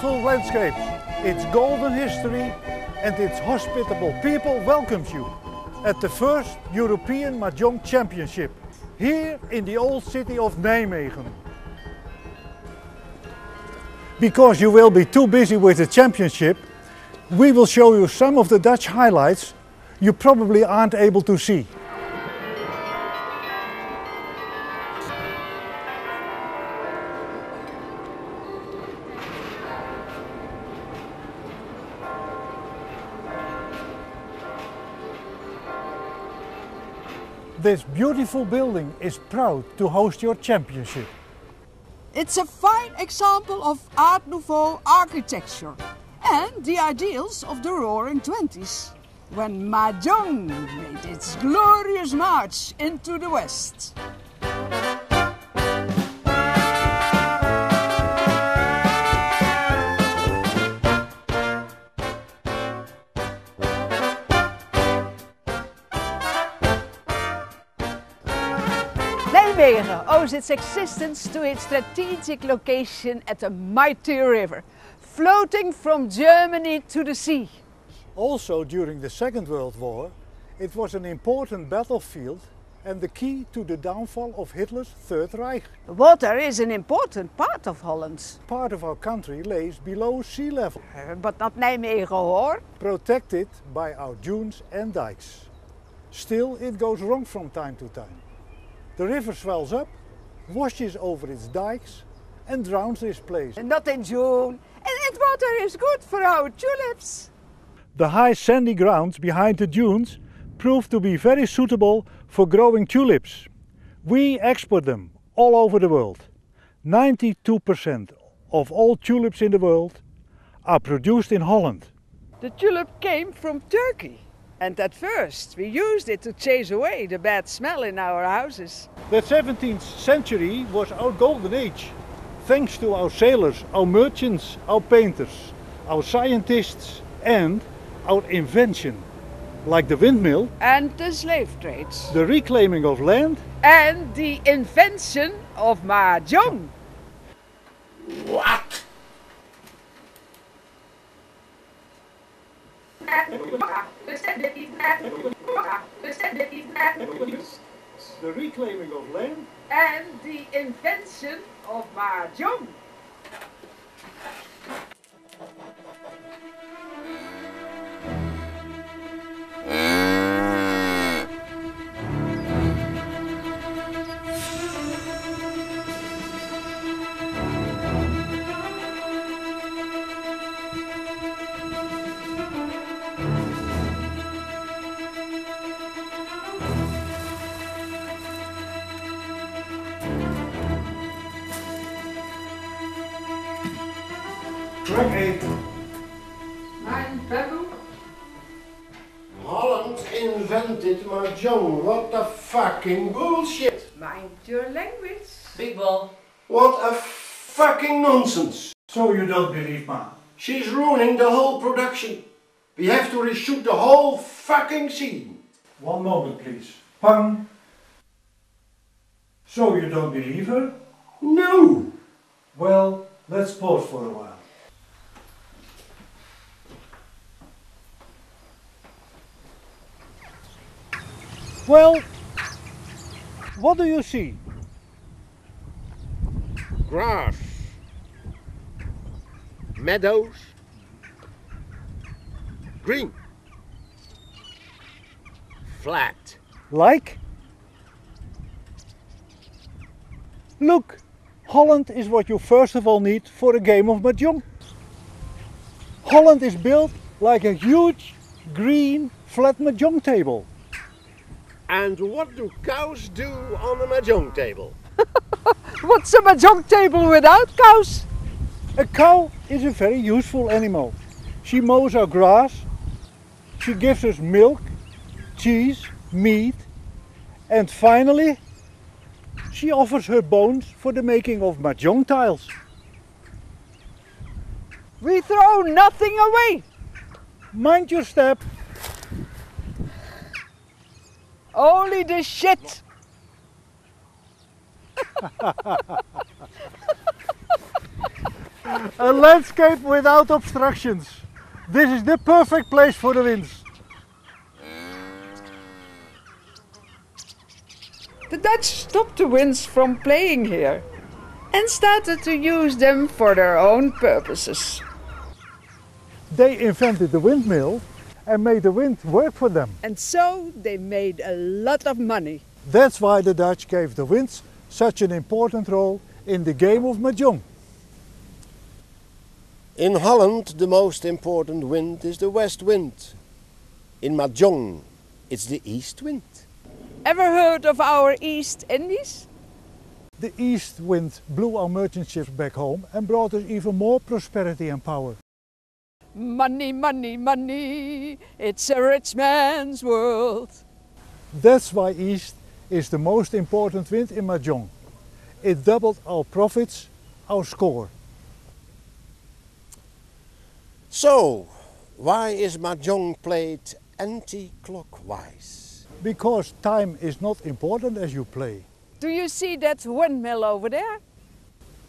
beautiful landscapes, its golden history and its hospitable people welcomes you at the first European Mahjong Championship here in the old city of Nijmegen. Because you will be too busy with the championship, we will show you some of the Dutch highlights you probably aren't able to see. This beautiful building is proud to host your championship. It's a fine example of Art Nouveau architecture and the ideals of the Roaring Twenties, when Mahjong made its glorious march into the West. Nijmegen owes its existence to its strategic location at the mighty river, floating from Germany to the sea. Also during the Second World War, it was an important battlefield and the key to the downfall of Hitler's Third Reich. Water is an important part of Holland. Part of our country lays below sea level, But not Nijmegen hoor. protected by our dunes and dikes. Still, it goes wrong from time to time. The river swells up, washes over its dikes and drowns this place. Not in June. And water is good for our tulips. The high sandy grounds behind the dunes prove to be very suitable for growing tulips. We export them all over the world. 92% of all tulips in the world are produced in Holland. The tulip came from Turkey. And at first we used it to chase away the bad smell in our houses. The 17th century was our golden age. Thanks to our sailors, our merchants, our painters, our scientists and our invention, like the windmill, And the slave trades. the reclaiming of land, And the invention of Mahjong. What? the reclaiming of land, And the invention of Mahjong. track 8. Mijn baboe. Holland invented Mahjong. What the fucking bullshit. Mind your language. Big ball. What a fucking nonsense. So you don't believe Ma? She's ruining the whole production. We have to reshoot the whole fucking scene. One moment please. Pang. So you don't believe her? No. Well, let's pause for a while. Well, what do you see? Grass. Meadows. Green. Flat. Like? Look, Holland is what you first of all need for a game of Mahjong. Holland is built like a huge, green, flat Mahjong table. And what do cows do on a Mahjong table? What's a Mahjong table without cows? A cow is a very useful animal. She mows our grass, she gives us milk, cheese, meat, and finally, she offers her bones for the making of Mahjong tiles. We throw nothing away. Mind your step. Only the shit. A landscape without obstructions. This is the perfect place for the winds. The Dutch stopped the winds from playing here and started to use them for their own purposes. They invented the windmill and made the wind work for them. And so they made a lot of money. That's why the Dutch gave the winds such an important role in the game of Mahjong. In Holland, the most important wind is the west wind. In Mahjong, it's the east wind. Ever heard of our East Indies? The east wind blew our merchant ships back home and brought us even more prosperity and power. Money, money, money, it's a rich man's world. That's why east is the most important wind in Mahjong. It doubled our profits, our score. So, why is Mahjong played anti-clockwise? Because time is not important as you play. Do you see that windmill over there?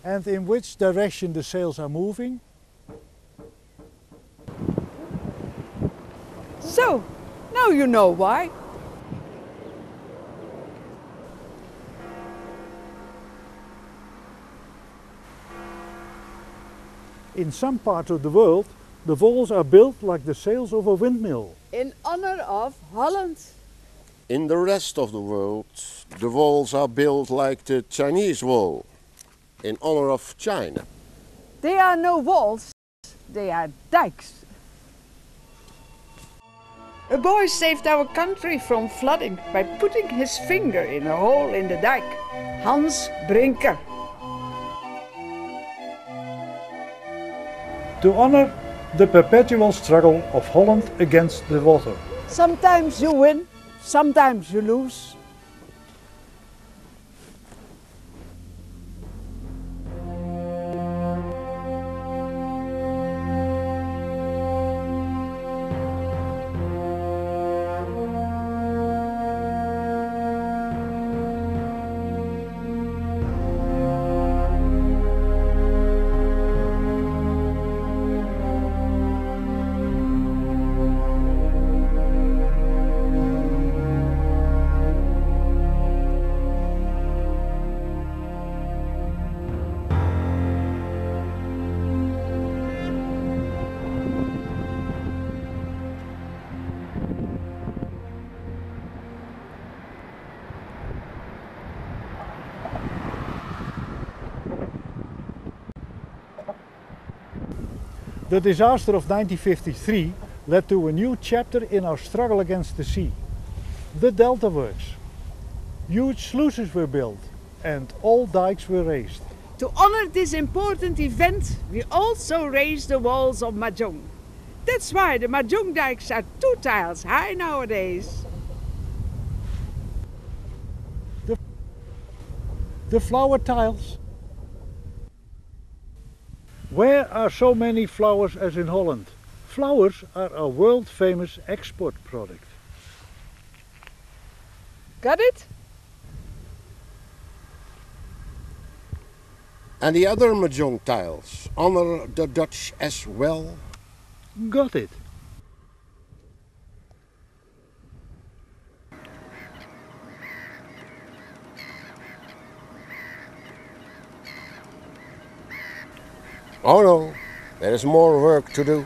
And in which direction the sails are moving? So, now you know why. In some parts of the world, the walls are built like the sails of a windmill. In honor of Holland. In the rest of the world, the walls are built like the Chinese wall, in honor of China. They are no walls, they are dikes. A boy saved our country from flooding by putting his finger in a hole in the dike. Hans Brinker. To honor the perpetual struggle of Holland against the water. Sometimes you win, sometimes you lose. The disaster of 1953 led to a new chapter in our struggle against the sea. The Delta Works. Huge sluices were built and all dikes were raised. To honor this important event, we also raised the walls of Mahjong. That's why the Mahjong dikes are 2 tiles high nowadays. The flower tiles. Where are so many flowers as in Holland? Flowers are a world-famous export product. Got it? And the other Mahjong tiles honor the Dutch as well. Got it. Oh no, there is more work to do.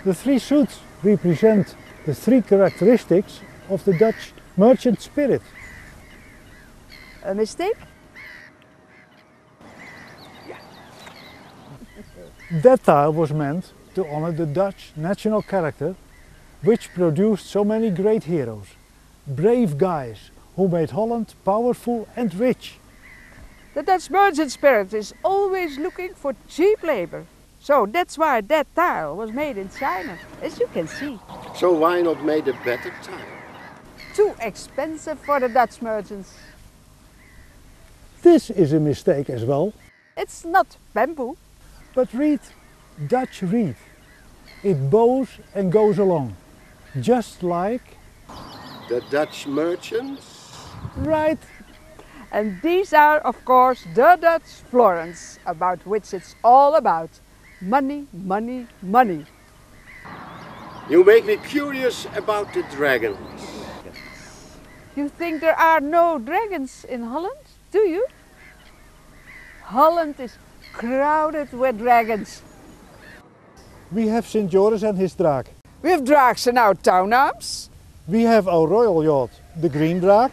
The 3 suits represent the 3 characteristics of the Dutch merchant spirit. A mistake? That tile was meant to honor the Dutch national character, which produced so many great heroes, brave guys who made Holland powerful and rich. The Dutch merchant spirit is always looking for cheap labor. So that's why that tile was made in China, as you can see. So why not made a better tile? Too expensive for the Dutch merchants. This is a mistake as well. It's not bamboo. But read Dutch reed. It bows and goes along, just like The Dutch merchants? right. And these are, of course, the Dutch florins, about which it's all about. Money, money, money. You make me curious about the dragons. You think there are no dragons in Holland, do you? Holland is crowded with dragons. We have St. Joris and his draak. We have drakes in our townarms. We have our royal yacht, the Green Draak.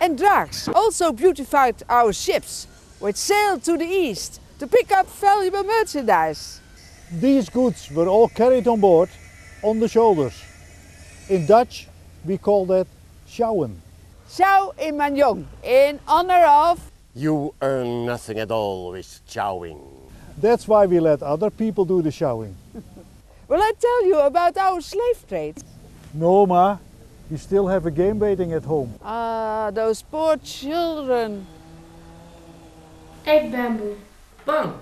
And drakes also beautified our ships, which sailed to the east to pick up valuable merchandise. These goods were all carried on board on the shoulders. In Dutch, we call that sjouwen. Sjouw in mah-jongg, in honor of... You earn nothing at all with chowing. That's why we let other people do the sjouwing. Will I tell you about our slave trade? No, Ma, we still have a game waiting at home. Ah, those poor children. Eat bamboo. Pan.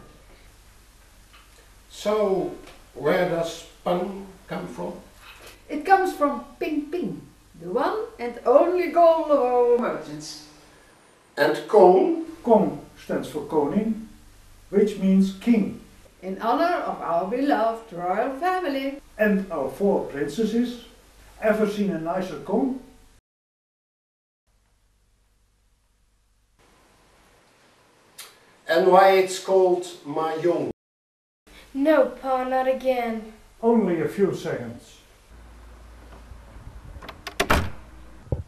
So, where does pan come from? It comes from ping ping, the one and only goal of our merchants. And kong? Kong stands for koning, which means king. In honor of our beloved royal family. And our 4 princesses. Ever seen a nicer kong? And why it's called mah-jongg? No, Pa, not again. Only a few seconds.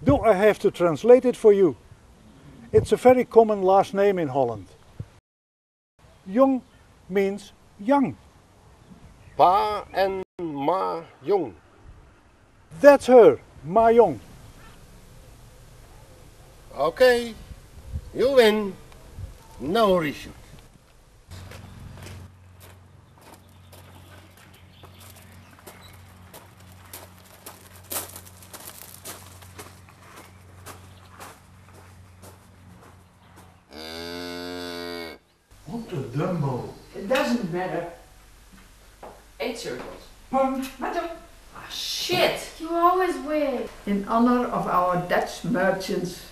Do I have to translate it for you? It's a very common last name in Holland. Jong means young. Pa and Ma Jong. That's her, Ma Jong. Okay, you win. No reshoot. What a Dumbo. It doesn't matter. 8 circles. Pang. Matter. Ah, shit! You always win. In honor of our Dutch merchants.